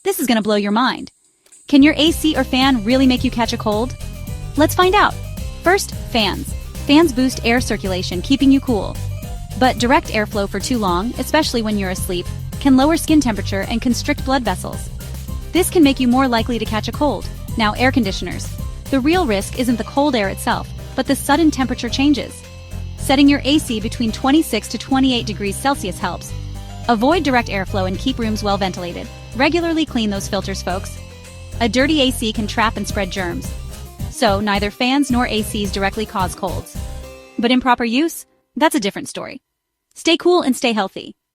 This is gonna blow your mind. Can your AC or fan really make you catch a cold? Let's find out. First, fans. Fans boost air circulation, keeping you cool. But direct airflow for too long, especially when you're asleep, can lower skin temperature and constrict blood vessels. This can make you more likely to catch a cold. Now, air conditioners. The real risk isn't the cold air itself, but the sudden temperature changes. Setting your AC between 26 to 28 degrees Celsius helps. Avoid direct airflow and keep rooms well ventilated. Regularly clean those filters, folks. A dirty AC can trap and spread germs. So, neither fans nor ACs directly cause colds. But improper use? That's a different story. Stay cool and stay healthy.